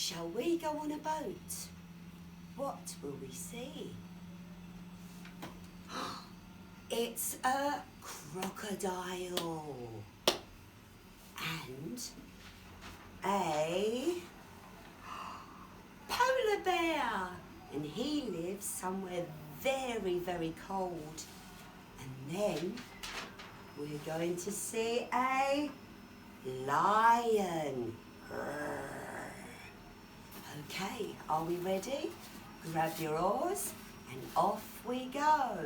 Shall we go on a boat? What will we see? It's a crocodile and a polar bear, and he lives somewhere very, very cold. And then we're going to see a lion. Okay, are we ready? Grab your oars and off we go.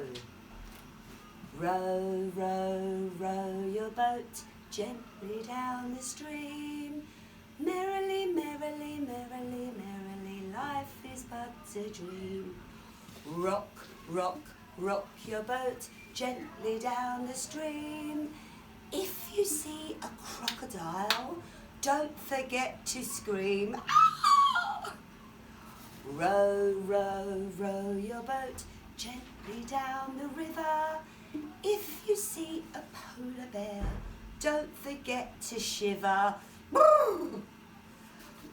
Row, row, row your boat gently down the stream. Merrily, merrily, merrily, merrily, life is but a dream. Rock, rock, rock your boat gently down the stream. If you see a crocodile, don't forget to scream. Ah! Row, row, row your boat gently down the river. If you see a polar bear, don't forget to shiver. Woo!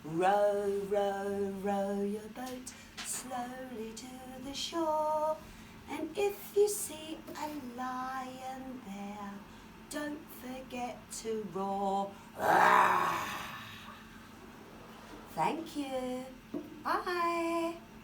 Row, row, row your boat slowly to the shore. And if you see a lion there, don't forget to roar. Thank you. Bye.